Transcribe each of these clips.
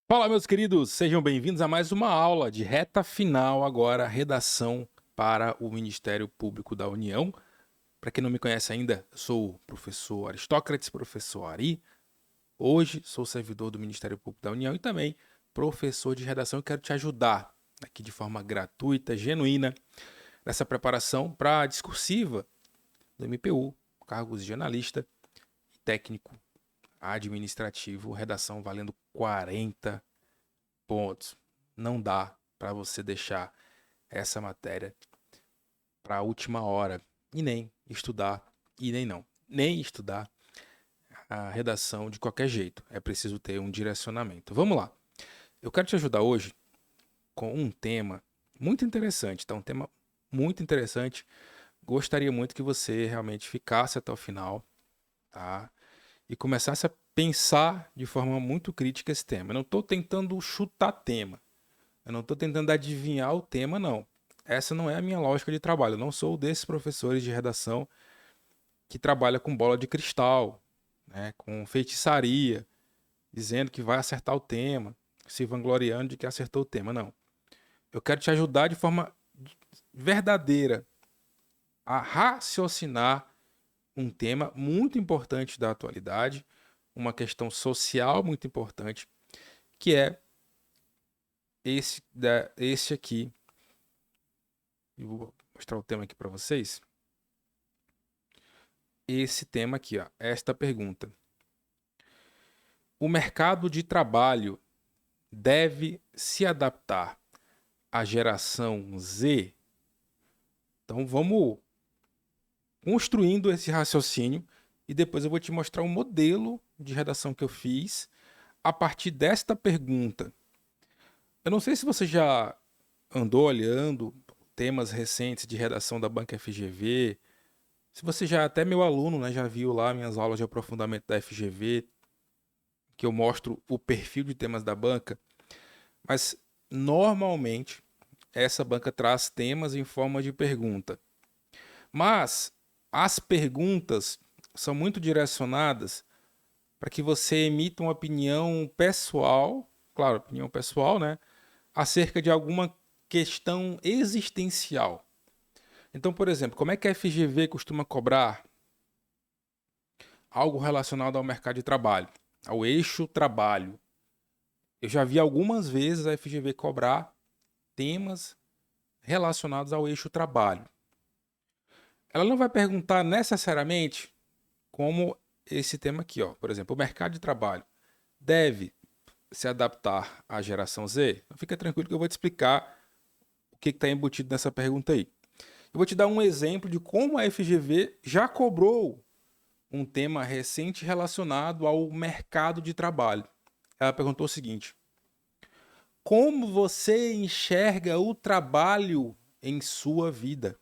Fala, meus queridos, sejam bem-vindos a mais uma aula de reta final agora, redação para o Ministério Público da União. Para quem não me conhece ainda, eu sou o professor Aristócrates, professor Ari. Hoje sou servidor do Ministério Público da União e também professor de redação. Eu quero te ajudar aqui de forma gratuita, genuína, nessa preparação para a discursiva do MPU, cargos de analista e técnico administrativo, redação valendo 40 pontos. Não dá para você deixar essa matéria para a última hora e nem estudar, e nem não, nem estudar a redação de qualquer jeito. É preciso ter um direcionamento. Vamos lá. Eu quero te ajudar hoje com um tema muito interessante, tá? Um tema muito interessante. Gostaria muito que você realmente ficasse até o final, tá? E começasse a pensar de forma muito crítica esse tema. Eu não estou tentando chutar tema. Eu não estou tentando adivinhar o tema, não. Essa não é a minha lógica de trabalho. Eu não sou desses professores de redação que trabalha com bola de cristal, né, com feitiçaria, dizendo que vai acertar o tema, se vangloriando de que acertou o tema. Não. Eu quero te ajudar de forma verdadeira a raciocinar um tema muito importante da atualidade, uma questão social muito importante, que é esse aqui. Eu vou mostrar o tema aqui para vocês. Esse tema aqui, ó, esta pergunta. O mercado de trabalho deve se adaptar à geração Z? Então vamos construindo esse raciocínio e depois eu vou te mostrar um modelo de redação que eu fiz a partir desta pergunta. Eu não sei se você já andou olhando temas recentes de redação da Banca FGV, se você já é até meu aluno, né, já viu lá minhas aulas de aprofundamento da FGV, que eu mostro o perfil de temas da banca, mas normalmente essa banca traz temas em forma de pergunta. Mas as perguntas são muito direcionadas para que você emita uma opinião pessoal, claro, opinião pessoal, né, acerca de alguma questão existencial. Então, por exemplo, como é que a FGV costuma cobrar algo relacionado ao mercado de trabalho, ao eixo trabalho? Eu já vi algumas vezes a FGV cobrar temas relacionados ao eixo trabalho. Ela não vai perguntar necessariamente como esse tema aqui, ó. Por exemplo, o mercado de trabalho deve se adaptar à geração Z? Fica tranquilo que eu vou te explicar o que está embutido nessa pergunta aí. Eu vou te dar um exemplo de como a FGV já cobrou um tema recente relacionado ao mercado de trabalho. Ela perguntou o seguinte: como você enxerga o trabalho em sua vida?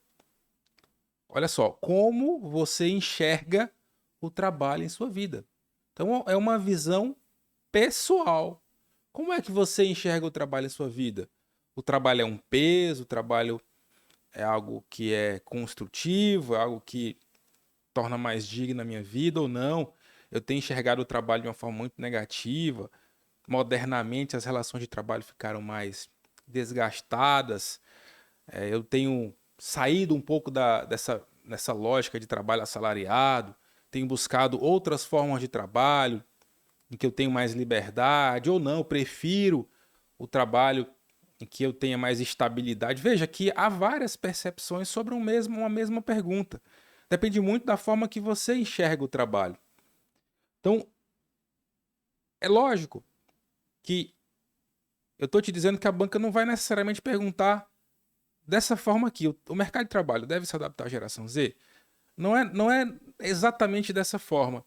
Olha só, como você enxerga o trabalho em sua vida. Então é uma visão pessoal. Como é que você enxerga o trabalho em sua vida? O trabalho é um peso, o trabalho é algo que é construtivo, é algo que torna mais digna a minha vida ou não? Eu tenho enxergado o trabalho de uma forma muito negativa. Modernamente as relações de trabalho ficaram mais desgastadas. Eu tenho saído um pouco dessa lógica de trabalho assalariado, tenho buscado outras formas de trabalho em que eu tenho mais liberdade, ou não, eu prefiro o trabalho em que eu tenha mais estabilidade. Veja que há várias percepções sobre uma mesma pergunta. Depende muito da forma que você enxerga o trabalho. Então, é lógico que eu estou te dizendo que a banca não vai necessariamente perguntar dessa forma aqui. O mercado de trabalho deve se adaptar à geração Z? Não é exatamente dessa forma.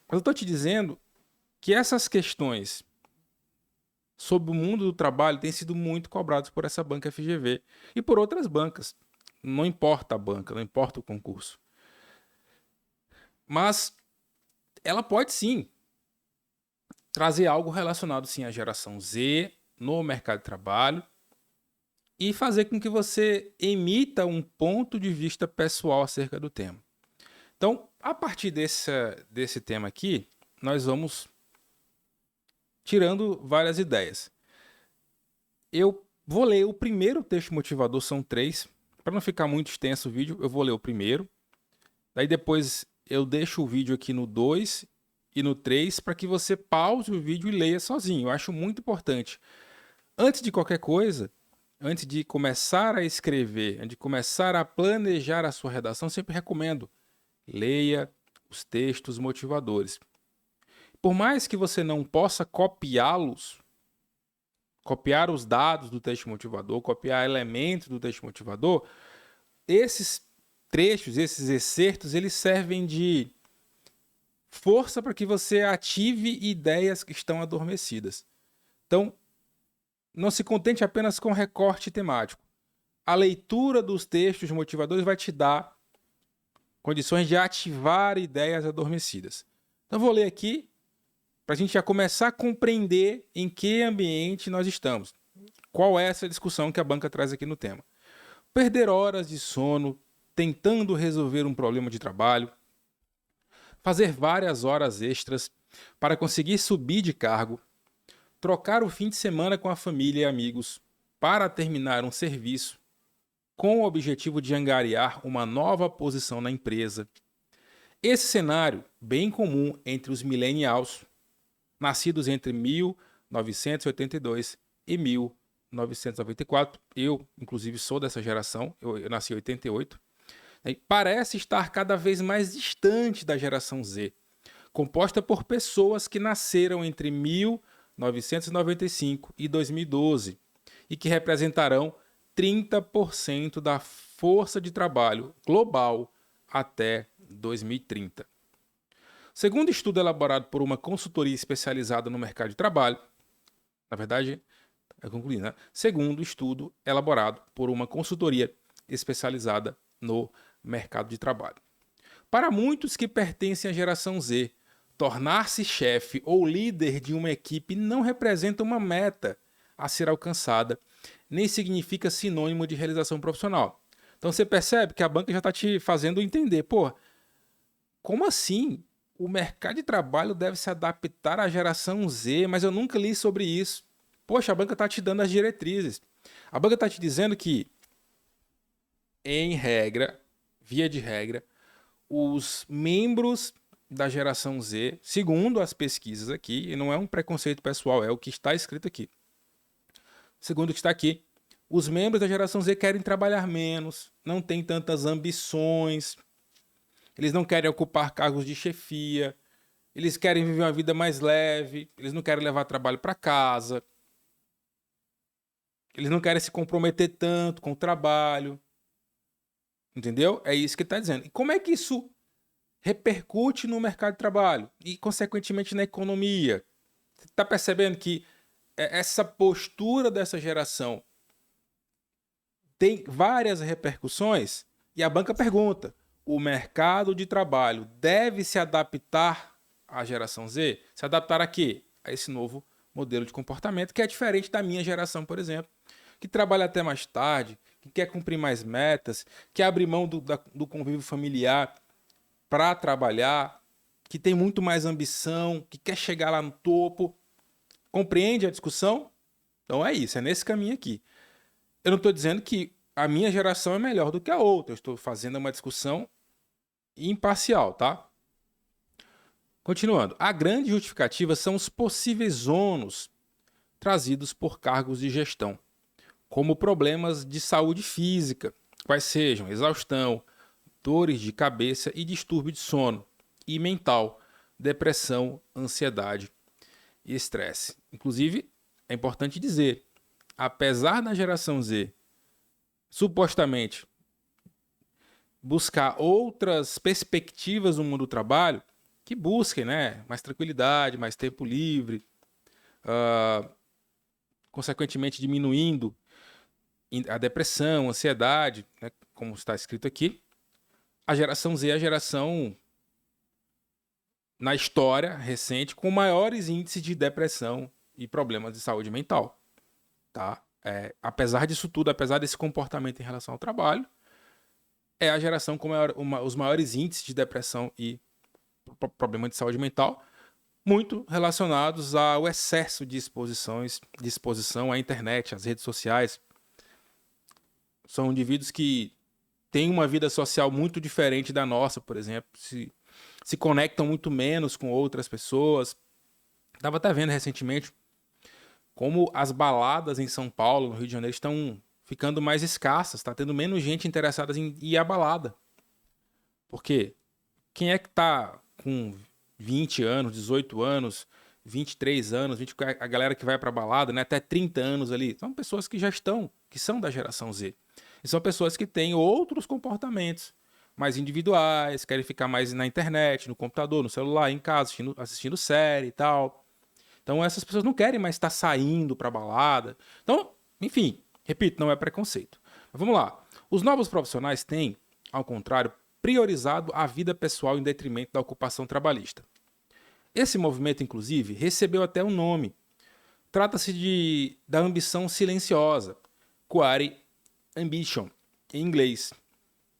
Mas eu estou te dizendo que essas questões sobre o mundo do trabalho têm sido muito cobradas por essa banca FGV e por outras bancas. Não importa a banca, não importa o concurso. Mas ela pode sim trazer algo relacionado sim à geração Z no mercado de trabalho e fazer com que você emita um ponto de vista pessoal acerca do tema. Então, a partir desse tema aqui, nós vamos tirando várias ideias. Eu vou ler o primeiro texto motivador, são 3. Para não ficar muito extenso o vídeo, eu vou ler o primeiro. Daí depois eu deixo o vídeo aqui no 2 e no 3 para que você pause o vídeo e leia sozinho. Eu acho muito importante. Antes de qualquer coisa, antes de começar a escrever, antes de começar a planejar a sua redação, sempre recomendo: leia os textos motivadores. Por mais que você não possa copiá-los, copiar os dados do texto motivador, copiar elementos do texto motivador, esses trechos, esses excertos, eles servem de força para que você ative ideias que estão adormecidas. Então, não se contente apenas com recorte temático. A leitura dos textos motivadores vai te dar condições de ativar ideias adormecidas. Então, vou ler aqui para a gente já começar a compreender em que ambiente nós estamos. Qual é essa discussão que a banca traz aqui no tema? Perder horas de sono tentando resolver um problema de trabalho, fazer várias horas extras para conseguir subir de cargo, trocar o fim de semana com a família e amigos para terminar um serviço com o objetivo de angariar uma nova posição na empresa. Esse cenário, bem comum entre os millennials, nascidos entre 1982 e 1994, eu, inclusive, sou dessa geração, eu nasci em 88, parece estar cada vez mais distante da geração Z, composta por pessoas que nasceram entre 1995 e 2012 e que representarão 30% da força de trabalho global até 2030. Segundo estudo elaborado por uma consultoria especializada no mercado de trabalho, na verdade, segundo estudo elaborado por uma consultoria especializada no mercado de trabalho. Para muitos que pertencem à geração Z, tornar-se chefe ou líder de uma equipe não representa uma meta a ser alcançada, nem significa sinônimo de realização profissional. Então você percebe que a banca já está te fazendo entender, como assim? O mercado de trabalho deve se adaptar à geração Z, mas eu nunca li sobre isso. Poxa, a banca está te dando as diretrizes. A banca está te dizendo que, em regra, via de regra, os membros da geração Z, segundo as pesquisas aqui, e não é um preconceito pessoal, é o que está escrito aqui. Segundo o que está aqui, os membros da geração Z querem trabalhar menos, não têm tantas ambições, eles não querem ocupar cargos de chefia, eles querem viver uma vida mais leve, eles não querem levar trabalho para casa, eles não querem se comprometer tanto com o trabalho. Entendeu? É isso que ele está dizendo. E como é que isso repercute no mercado de trabalho e, consequentemente, na economia? Você está percebendo que essa postura dessa geração tem várias repercussões? E a banca pergunta: o mercado de trabalho deve se adaptar à geração Z? Se adaptar a quê? A esse novo modelo de comportamento que é diferente da minha geração, por exemplo, que trabalha até mais tarde, que quer cumprir mais metas, que abre mão do convívio familiar para trabalhar, que tem muito mais ambição, que quer chegar lá no topo. Compreende a discussão? Então é isso, é nesse caminho aqui. Eu não estou dizendo que a minha geração é melhor do que a outra, eu estou fazendo uma discussão imparcial, tá? Continuando, a grande justificativa são os possíveis ônus trazidos por cargos de gestão, como problemas de saúde física, quais sejam exaustão, dores de cabeça e distúrbio de sono, e mental, depressão, ansiedade e estresse. Inclusive, é importante dizer, apesar da geração Z supostamente buscar outras perspectivas no mundo do trabalho, que busquem, né, mais tranquilidade, mais tempo livre, consequentemente diminuindo a depressão, a ansiedade, né, como está escrito aqui. A geração Z é a geração na história recente com maiores índices de depressão e problemas de saúde mental, tá? Apesar disso tudo, apesar desse comportamento em relação ao trabalho, é a geração com os maiores índices de depressão e problema de saúde mental, muito relacionados ao excesso de exposição à internet, às redes sociais. São indivíduos que têm uma vida social muito diferente da nossa, por exemplo, se conectam muito menos com outras pessoas. Estava até vendo recentemente como as baladas em São Paulo, no Rio de Janeiro, estão ficando mais escassas. Está tendo menos gente interessada em ir à balada. Por quê? Quem é que está com 20 anos, 18 anos, 23 anos, a galera que vai pra balada, né, até 30 anos ali, são pessoas que já estão, que são da geração Z. E são pessoas que têm outros comportamentos mais individuais, querem ficar mais na internet, no computador, no celular, em casa, assistindo série e tal. Então essas pessoas não querem mais estar saindo pra balada. Então, enfim, repito, não é preconceito. Mas vamos lá. Os novos profissionais têm, ao contrário, priorizado a vida pessoal em detrimento da ocupação trabalhista. Esse movimento, inclusive, recebeu até um nome. Trata-se da ambição silenciosa, quiet ambition, em inglês,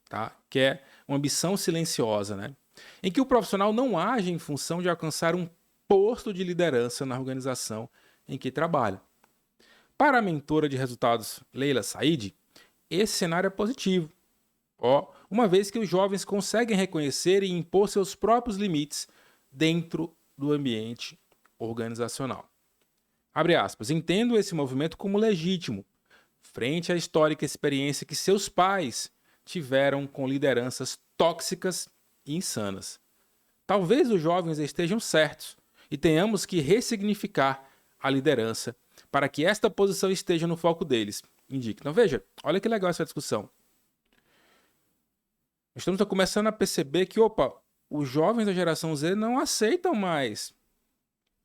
tá? Que é uma ambição silenciosa, né? Em que o profissional não age em função de alcançar um posto de liderança na organização em que trabalha. Para a mentora de resultados Leila Said, esse cenário é positivo. Uma vez que os jovens conseguem reconhecer e impor seus próprios limites dentro do ambiente organizacional. Abre aspas, entendo esse movimento como legítimo, frente à histórica experiência que seus pais tiveram com lideranças tóxicas e insanas. Talvez os jovens estejam certos e tenhamos que ressignificar a liderança para que esta posição esteja no foco deles, indica. Então veja, olha que legal essa discussão. Estamos começando a perceber que, os jovens da geração Z não aceitam mais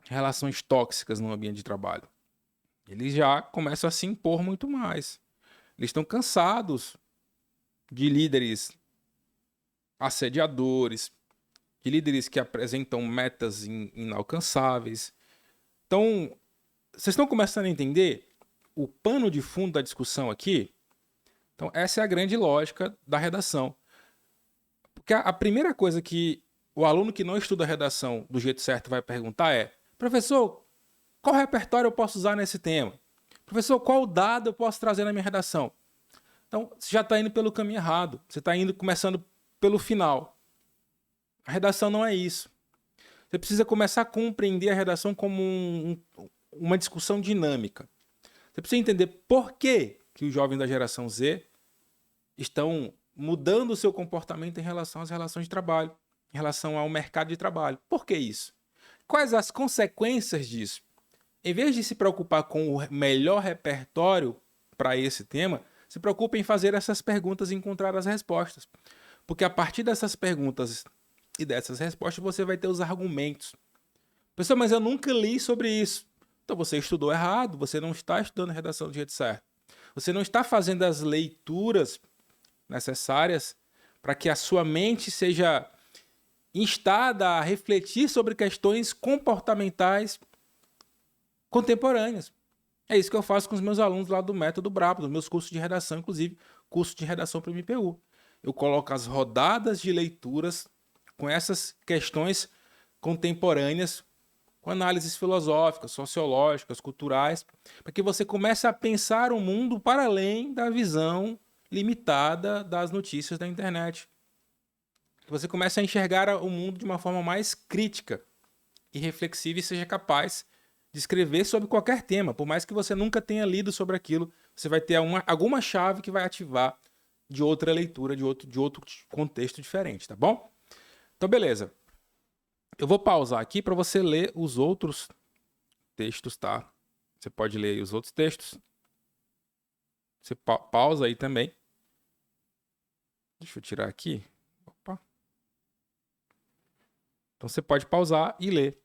relações tóxicas no ambiente de trabalho. Eles já começam a se impor muito mais. Eles estão cansados de líderes assediadores, de líderes que apresentam metas inalcançáveis. Então, vocês estão começando a entender o pano de fundo da discussão aqui? Então, essa é a grande lógica da redação. Porque a primeira coisa que o aluno que não estuda redação do jeito certo vai perguntar é: professor, qual repertório eu posso usar nesse tema? Professor, qual dado eu posso trazer na minha redação? Então, você já está indo pelo caminho errado. Você está começando pelo final. A redação não é isso. Você precisa começar a compreender a redação como uma discussão dinâmica. Você precisa entender por que os jovens da geração Z estão mudando o seu comportamento em relação às relações de trabalho, em relação ao mercado de trabalho. Por que isso? Quais as consequências disso? Em vez de se preocupar com o melhor repertório para esse tema, se preocupe em fazer essas perguntas e encontrar as respostas. Porque a partir dessas perguntas e dessas respostas você vai ter os argumentos. Pessoal, mas eu nunca li sobre isso. Então você estudou errado, você não está estudando redação do jeito certo. Você não está fazendo as leituras necessárias para que a sua mente seja instada a refletir sobre questões comportamentais contemporâneas. É isso que eu faço com os meus alunos lá do Método Brabo, dos meus cursos de redação, inclusive curso de redação para o MPU. Eu coloco as rodadas de leituras com essas questões contemporâneas, com análises filosóficas, sociológicas, culturais, para que você comece a pensar o mundo para além da visão limitada das notícias da internet. Que você comece a enxergar o mundo de uma forma mais crítica e reflexiva e seja capaz de escrever sobre qualquer tema. Por mais que você nunca tenha lido sobre aquilo, você vai ter alguma chave que vai ativar de outra leitura, de outro contexto diferente, tá bom? Então, beleza. Eu vou pausar aqui para você ler os outros textos, tá? Você pode ler os outros textos. Você pausa aí também. Deixa eu tirar aqui. Opa. Então você pode pausar e ler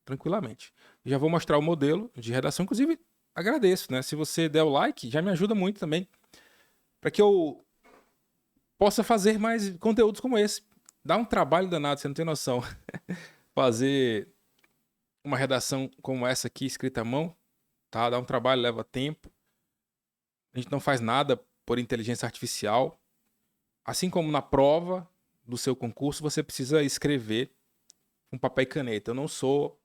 tranquilamente. Já vou mostrar o modelo de redação. Inclusive, agradeço, né? Se você der o like, já me ajuda muito também. Para que eu possa fazer mais conteúdos como esse. Dá um trabalho danado, você não tem noção. Fazer uma redação como essa aqui, escrita à mão, tá? Dá um trabalho, leva tempo. A gente não faz nada por inteligência artificial. Assim como na prova do seu concurso, você precisa escrever com papel e caneta. Eu não sou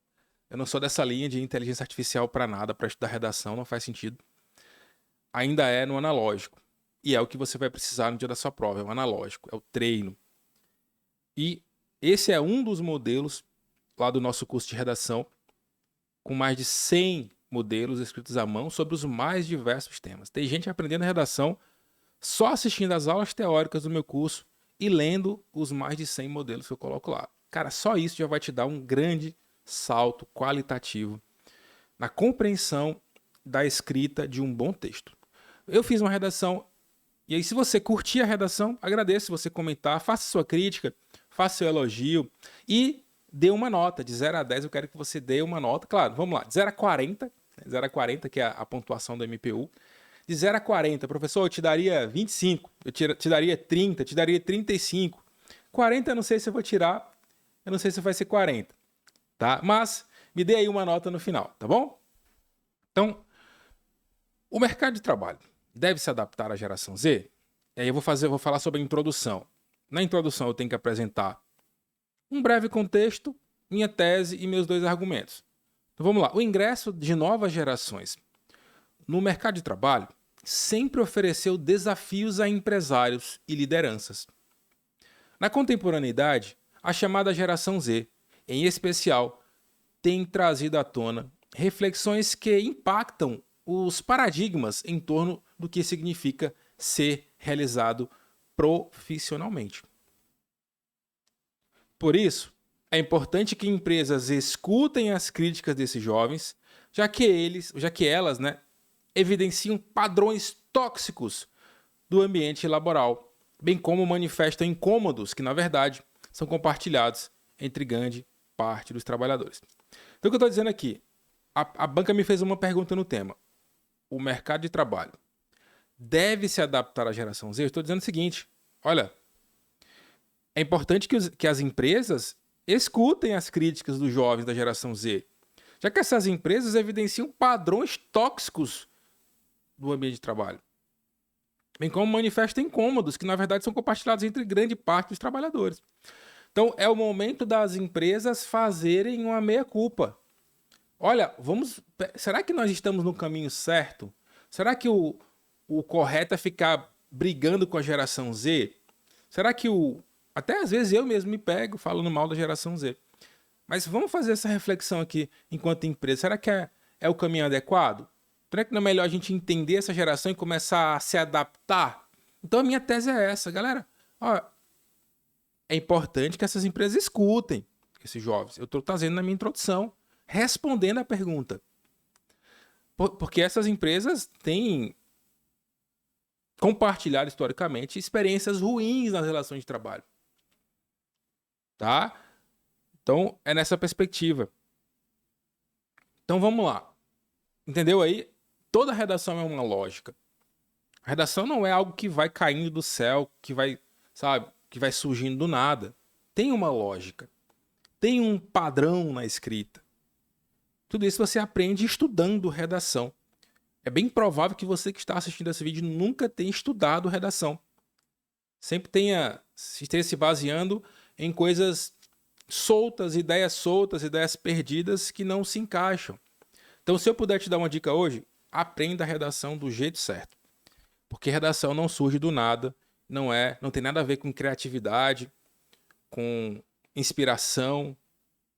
Eu não sou dessa linha de inteligência artificial para nada, para estudar redação, não faz sentido. Ainda é no analógico. E é o que você vai precisar no dia da sua prova, é o analógico, é o treino. E esse é um dos modelos lá do nosso curso de redação, com mais de 100 modelos escritos à mão sobre os mais diversos temas. Tem gente aprendendo redação só assistindo as aulas teóricas do meu curso e lendo os mais de 100 modelos que eu coloco lá. Cara, só isso já vai te dar um grande salto qualitativo na compreensão da escrita de um bom texto. Eu fiz uma redação, e aí se você curtir a redação, agradeço se você comentar, faça sua crítica, faça seu elogio e dê uma nota. De 0 a 10 eu quero que você dê uma nota. Claro, vamos lá, de 0 a 40, 0 a 40 que é a pontuação do MPU. De 0 a 40, professor, eu te daria 25, eu te daria 30, te daria 35. 40 eu não sei se eu vou tirar, eu não sei se vai ser 40, tá? Mas me dê aí uma nota no final, tá bom? Então, o mercado de trabalho deve se adaptar à geração Z? E aí eu vou falar sobre a introdução. Na introdução eu tenho que apresentar um breve contexto, minha tese e meus 2 argumentos. Então vamos lá. O ingresso de novas gerações no mercado de trabalho sempre ofereceu desafios a empresários e lideranças. Na contemporaneidade, a chamada geração Z, em especial, tem trazido à tona reflexões que impactam os paradigmas em torno do que significa ser realizado profissionalmente. Por isso, é importante que empresas escutem as críticas desses jovens, já que elas, evidenciam padrões tóxicos do ambiente laboral, bem como manifestam incômodos que, na verdade, são compartilhados entre grande parte dos trabalhadores. Então, o que eu estou dizendo aqui? A banca me fez uma pergunta no tema. O mercado de trabalho deve se adaptar à geração Z? Eu estou dizendo o seguinte, olha, é importante que as empresas escutem as críticas dos jovens da geração Z, já que essas empresas evidenciam padrões tóxicos do ambiente de trabalho, bem como manifestam incômodos que, na verdade, são compartilhados entre grande parte dos trabalhadores. Então, é o momento das empresas fazerem uma meia-culpa. Olha, será que nós estamos no caminho certo? Será que o correto é ficar brigando com a geração Z? Será que até às vezes eu mesmo me pego falando mal da geração Z. Mas vamos fazer essa reflexão aqui enquanto empresa. Será que é o caminho adequado? Será que não é melhor a gente entender essa geração e começar a se adaptar? Então a minha tese é essa, galera. Ó, é importante que essas empresas escutem esses jovens. Eu estou trazendo na minha introdução, respondendo a pergunta. Porque essas empresas têm compartilhado historicamente experiências ruins nas relações de trabalho. Tá? Então, é nessa perspectiva. Então, vamos lá. Entendeu aí? Toda redação é uma lógica. A redação não é algo que vai caindo do céu, que vai surgindo do nada. Tem uma lógica. Tem um padrão na escrita. Tudo isso você aprende estudando redação. É bem provável que você que está assistindo esse vídeo nunca tenha estudado redação. Sempre esteja se baseando em coisas soltas, ideias perdidas que não se encaixam. Então, se eu puder te dar uma dica hoje, aprenda a redação do jeito certo. Porque redação não surge do nada, não tem nada a ver com criatividade, com inspiração,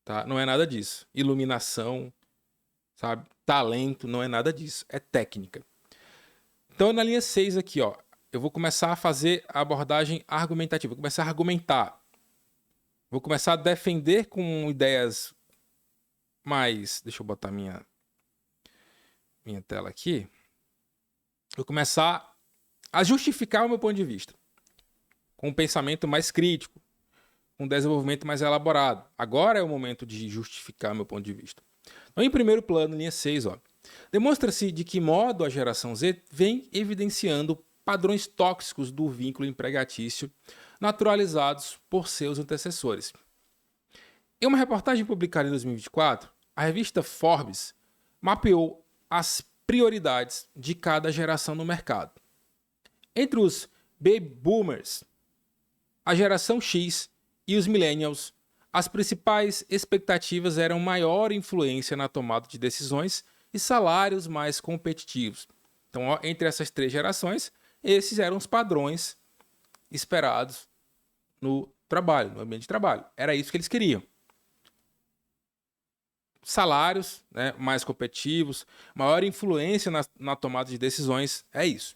tá? Não é nada disso. Iluminação, sabe? Talento, não é nada disso. É técnica. Então, na linha 6 aqui, ó, eu vou começar a fazer a abordagem argumentativa. Vou começar a argumentar. Vou começar a defender com ideias mais... Deixa eu botar minha tela aqui. Vou começar a justificar o meu ponto de vista. Com um pensamento mais crítico. Com um desenvolvimento mais elaborado. Agora é o momento de justificar o meu ponto de vista. Então, em primeiro plano, linha 6, ó, demonstra-se de que modo a geração Z vem evidenciando padrões tóxicos do vínculo empregatício naturalizados por seus antecessores. Em uma reportagem publicada em 2024, a revista Forbes mapeou as prioridades de cada geração no mercado. Entre os Baby Boomers, a geração X e os Millennials, As principais expectativas eram maior influência na tomada de decisões e salários mais competitivos. Então, ó, entre essas 3 gerações, esses eram os padrões esperados no trabalho, no ambiente de trabalho. Era isso que eles queriam. Salários, né, mais competitivos, maior influência na tomada de decisões, é isso.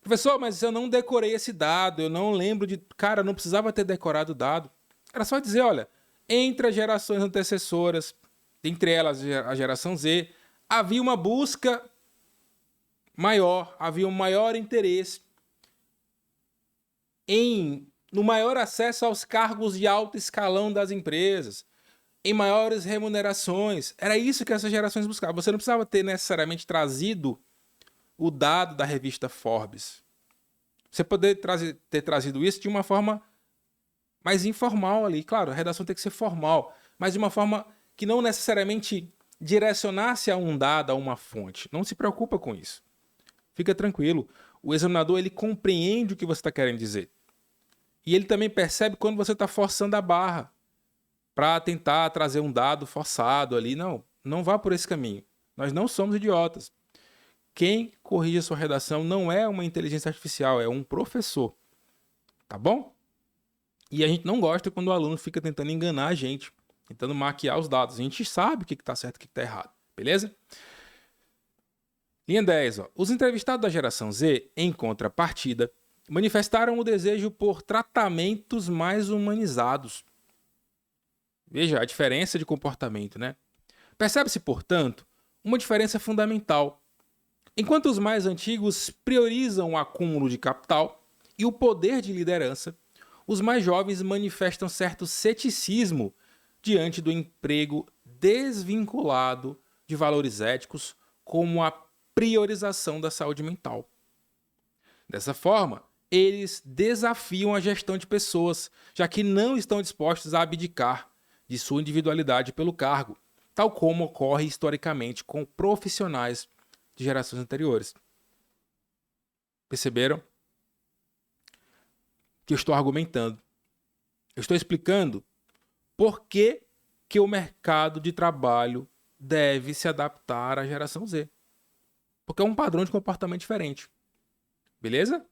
Professor, mas eu não decorei esse dado, eu não lembro de... Cara, não precisava ter decorado o dado. Era só dizer, olha, entre as gerações antecessoras, entre elas a geração Z, havia uma busca maior, havia um maior interesse no maior acesso aos cargos de alto escalão das empresas, em maiores remunerações. Era isso que essas gerações buscavam. Você não precisava ter necessariamente trazido o dado da revista Forbes. Você poderia ter trazido isso de uma forma mais informal ali. Claro, a redação tem que ser formal, mas de uma forma que não necessariamente direcionasse a um dado, a uma fonte. Não se preocupa com isso. Fica tranquilo. O examinador, ele compreende o que você está querendo dizer. E ele também percebe quando você está forçando a barra para tentar trazer um dado forçado ali. Não, não vá por esse caminho. Nós não somos idiotas. Quem corrige a sua redação não é uma inteligência artificial, é um professor. Tá bom? E a gente não gosta quando o aluno fica tentando enganar a gente, tentando maquiar os dados. A gente sabe o que está certo e o que está errado. Beleza? Linha 10. Ó. Os entrevistados da geração Z, em contrapartida, manifestaram o desejo por tratamentos mais humanizados. Veja a diferença de comportamento, né? Percebe-se, portanto, uma diferença fundamental. Enquanto os mais antigos priorizam o acúmulo de capital e o poder de liderança, os mais jovens manifestam certo ceticismo diante do emprego desvinculado de valores éticos, como a priorização da saúde mental. Dessa forma, eles desafiam a gestão de pessoas, já que não estão dispostos a abdicar de sua individualidade pelo cargo, tal como ocorre historicamente com profissionais de gerações anteriores. Perceberam? Que eu estou argumentando. Eu estou explicando por que o mercado de trabalho deve se adaptar à geração Z. Porque é um padrão de comportamento diferente. Beleza?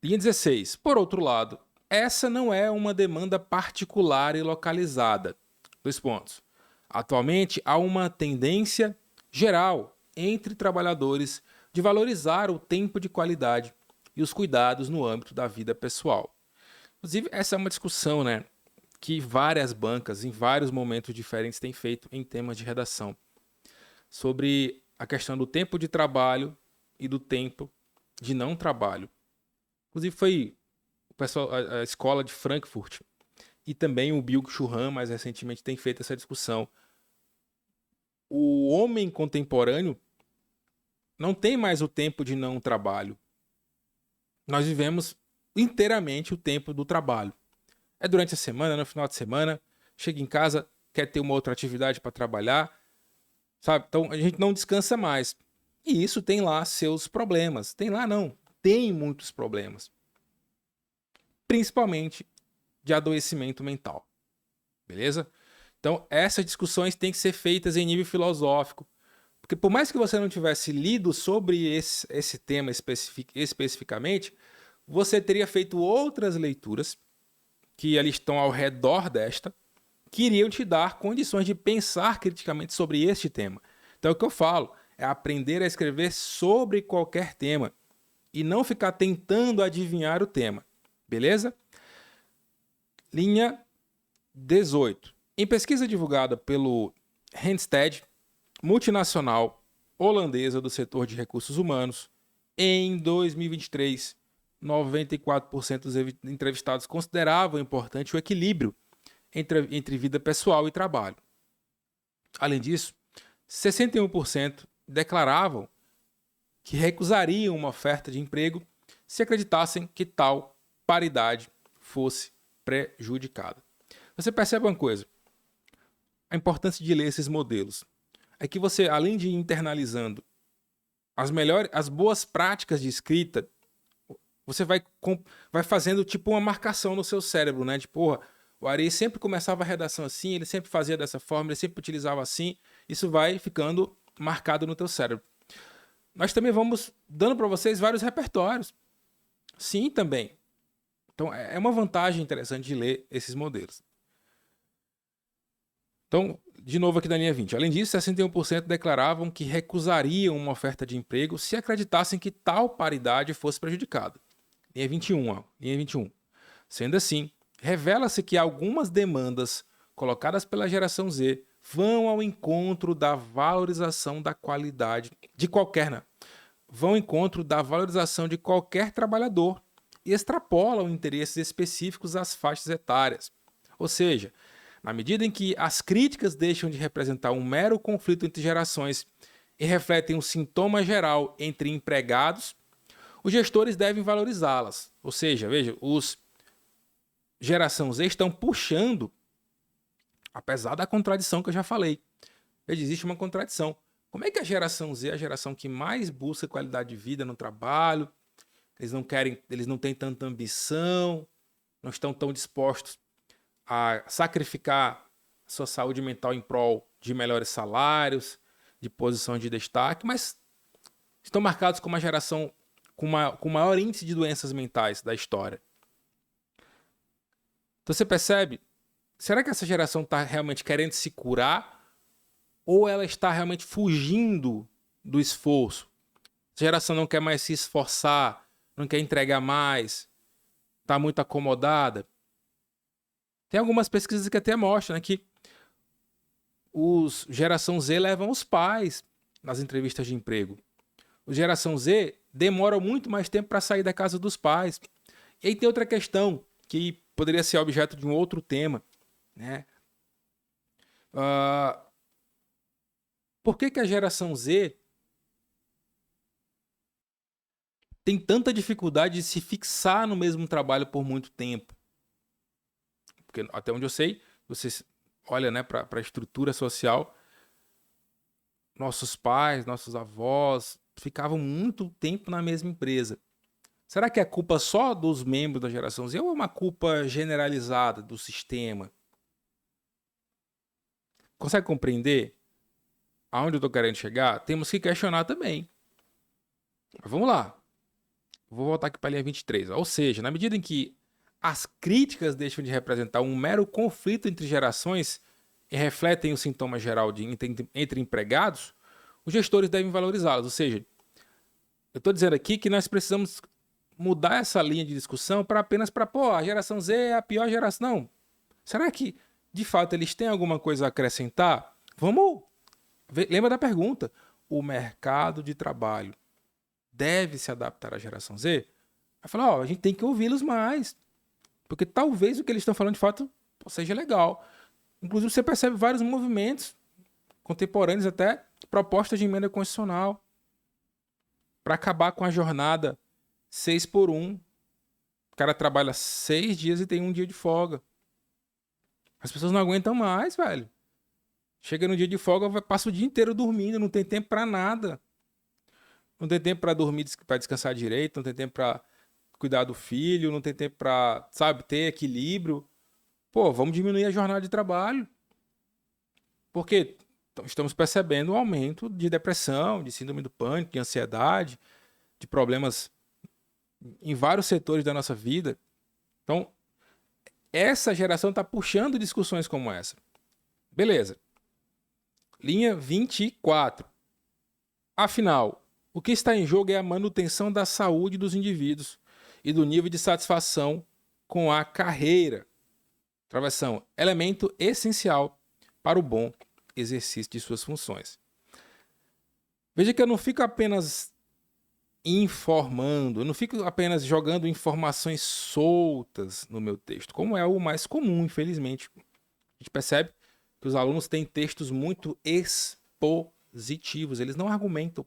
Linha 16. Por outro lado, essa não é uma demanda particular e localizada. 2 pontos. Atualmente, há uma tendência geral entre trabalhadores de valorizar o tempo de qualidade e os cuidados no âmbito da vida pessoal. Inclusive, essa é uma discussão, né, que várias bancas, em vários momentos diferentes, têm feito em temas de redação, sobre a questão do tempo de trabalho e do tempo de não trabalho. Inclusive, foi o pessoal, a escola de Frankfurt e também o Byung-Chul Han, mais recentemente, tem feito essa discussão. O homem contemporâneo não tem mais o tempo de não trabalho. Nós vivemos inteiramente o tempo do trabalho. É durante a semana, no final de semana, chega em casa, quer ter uma outra atividade para trabalhar, sabe? Então a gente não descansa mais. E isso tem lá seus problemas. Tem lá não, tem muitos problemas. Principalmente de adoecimento mental. Beleza? Então essas discussões têm que ser feitas em nível filosófico. Porque por mais que você não tivesse lido sobre esse tema especificamente, você teria feito outras leituras que ali estão ao redor desta, que iriam te dar condições de pensar criticamente sobre este tema. Então, o que eu falo é aprender a escrever sobre qualquer tema e não ficar tentando adivinhar o tema. Beleza? Linha 18. Em pesquisa divulgada pelo Randstad, multinacional holandesa do setor de recursos humanos, em 2023, 94% dos entrevistados consideravam importante o equilíbrio entre vida pessoal e trabalho. Além disso, 61% declaravam que recusariam uma oferta de emprego se acreditassem que tal paridade fosse prejudicada. Você percebe uma coisa? A importância de ler esses modelos é que você, além de ir internalizando as boas práticas de escrita, você vai fazendo tipo uma marcação no seu cérebro, né? De, porra, o Ari sempre começava a redação assim, ele sempre fazia dessa forma, ele sempre utilizava assim. Isso vai ficando marcado no teu cérebro. Nós também vamos dando para vocês vários repertórios. Sim, também. Então, é uma vantagem interessante de ler esses modelos. Então, de novo aqui na linha 20. Além disso, 61% declaravam que recusariam uma oferta de emprego se acreditassem que tal paridade fosse prejudicada. Linha 21, ó. Linha 21. Sendo assim, revela-se que algumas demandas colocadas pela geração Z vão ao encontro da valorização da qualidade de qualquer, né? Vão ao encontro da valorização de qualquer trabalhador e extrapolam interesses específicos às faixas etárias. Ou seja, na medida em que as críticas deixam de representar um mero conflito entre gerações e refletem um sintoma geral entre empregados, os gestores devem valorizá-las. Ou seja, veja, os geração Z estão puxando, apesar da contradição que eu já falei. Veja, existe uma contradição. Como é que a geração Z é a geração que mais busca qualidade de vida no trabalho? Eles não têm tanta ambição, não estão tão dispostos a sacrificar sua saúde mental em prol de melhores salários, de posição de destaque, mas estão marcados como uma geração com o maior índice de doenças mentais da história. Então você percebe, será que essa geração está realmente querendo se curar ou ela está realmente fugindo do esforço? A geração não quer mais se esforçar, não quer entregar mais, está muito acomodada. Tem algumas pesquisas que até mostram, né, que os geração Z levam os pais nas entrevistas de emprego. Os geração Z demoram muito mais tempo para sair da casa dos pais. E aí tem outra questão que poderia ser objeto de um outro tema, né? Por que a geração Z tem tanta dificuldade de se fixar no mesmo trabalho por muito tempo? Porque até onde eu sei, você olha, né, para a estrutura social, nossos pais, nossos avós ficavam muito tempo na mesma empresa. Será que é culpa só dos membros da geração Z ou é uma culpa generalizada do sistema? Consegue compreender aonde eu estou querendo chegar? Temos que questionar também. Mas vamos lá. Vou voltar aqui para a linha 23. Ou seja, na medida em que as críticas deixam de representar um mero conflito entre gerações e refletem o sintoma geral entre empregados, os gestores devem valorizá-las. Ou seja, eu estou dizendo aqui que nós precisamos mudar essa linha de discussão para apenas para, pô, a geração Z é a pior geração. Não. Será que, de fato, eles têm alguma coisa a acrescentar? Vamos ver. Lembra da pergunta. O mercado de trabalho deve se adaptar à geração Z? Vai falar, ó, a gente tem que ouvi-los mais. Porque talvez o que eles estão falando, de fato, seja legal. Inclusive, você percebe vários movimentos contemporâneos, até propostas de emenda constitucional para acabar com a jornada 6x1. O cara trabalha 6 dias e tem 1 dia de folga. As pessoas não aguentam mais, velho. Chega no dia de folga, passa o dia inteiro dormindo, não tem tempo para nada. Não tem tempo para dormir, para descansar direito, não tem tempo para cuidar do filho, não tem tempo para, sabe, ter equilíbrio. Pô, vamos diminuir a jornada de trabalho. Porque estamos percebendo um aumento de depressão, de síndrome do pânico, de ansiedade, de problemas em vários setores da nossa vida. Então, essa geração está puxando discussões como essa. Beleza. Linha 24. Afinal, o que está em jogo é a manutenção da saúde dos indivíduos e do nível de satisfação com a carreira. Travessão, elemento essencial para o bom exercício de suas funções. Veja que eu não fico apenas informando, eu não fico apenas jogando informações soltas no meu texto, como é o mais comum, infelizmente. A gente percebe que os alunos têm textos muito expositivos, eles não argumentam.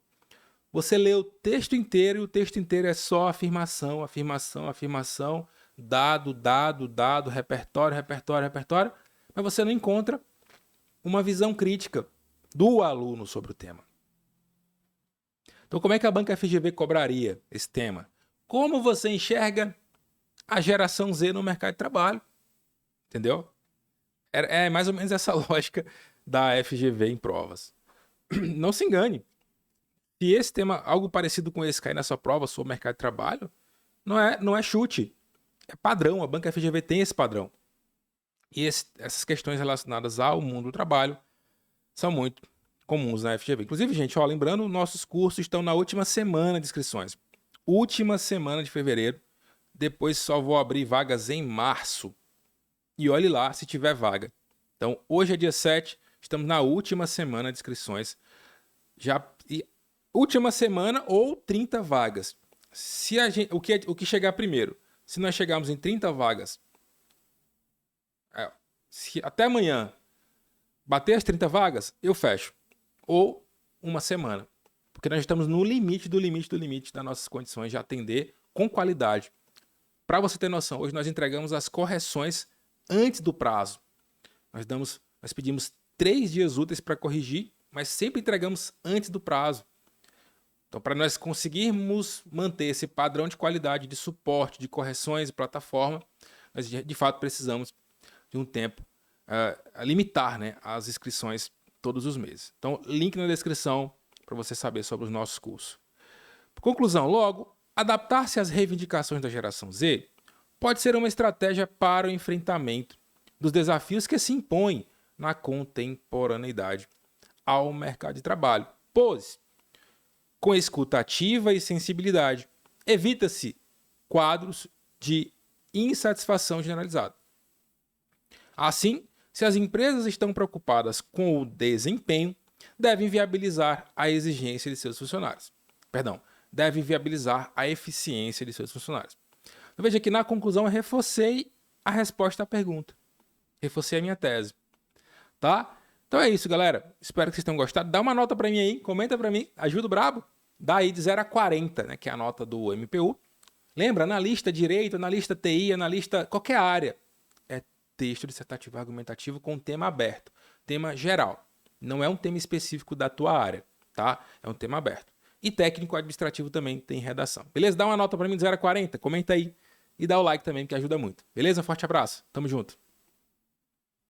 Você lê o texto inteiro e o texto inteiro é só afirmação, afirmação, afirmação, dado, dado, dado, repertório, repertório, repertório, mas você não encontra uma visão crítica do aluno sobre o tema. Então, como é que a banca FGV cobraria esse tema? Como você enxerga a geração Z no mercado de trabalho? Entendeu? É mais ou menos essa lógica da FGV em provas. Não se engane. Se esse tema, algo parecido com esse, cair na sua prova sobre mercado de trabalho, não é chute. É padrão. A banca FGV tem esse padrão. E essas questões relacionadas ao mundo do trabalho são muito comuns na FGV. Inclusive, gente, ó, lembrando, nossos cursos estão na última semana de inscrições. Última semana de fevereiro. Depois só vou abrir vagas em março. E olhe lá se tiver vaga. Então, hoje é dia 7, estamos na última semana de inscrições. Última semana ou 30 vagas. Se a gente, o que chegar primeiro? Se nós chegarmos em 30 vagas, se até amanhã bater as 30 vagas, eu fecho. Ou uma semana. Porque nós estamos no limite do limite do limite das nossas condições de atender com qualidade. Para você ter noção, hoje nós entregamos as correções antes do prazo. Nós pedimos 3 dias úteis para corrigir, mas sempre entregamos antes do prazo. Então, para nós conseguirmos manter esse padrão de qualidade de suporte, de correções e plataforma, nós de fato precisamos de um tempo a limitar, né, as inscrições todos os meses. Então, link na descrição para você saber sobre os nossos cursos. Por conclusão, logo, adaptar-se às reivindicações da geração Z pode ser uma estratégia para o enfrentamento dos desafios que se impõem na contemporaneidade ao mercado de trabalho. Pois, com escuta ativa e sensibilidade, evita-se quadros de insatisfação generalizada. Assim, se as empresas estão preocupadas com o desempenho, devem viabilizar a exigência de seus funcionários. Devem viabilizar a eficiência de seus funcionários. Então, veja que na conclusão eu reforcei a resposta à pergunta. Reforcei a minha tese. Tá? Então é isso, galera. Espero que vocês tenham gostado. Dá uma nota para mim aí, comenta para mim, ajuda o brabo. Dá aí de 0 a 40, né, que é a nota do MPU. Lembra, analista direito, analista TI, analista qualquer área. É texto dissertativo argumentativo com tema aberto, tema geral. Não é um tema específico da tua área, tá? É um tema aberto. E técnico administrativo também tem redação. Beleza? Dá uma nota para mim de 0 a 40, comenta aí e dá o like também, que ajuda muito. Beleza? Forte abraço. Tamo junto.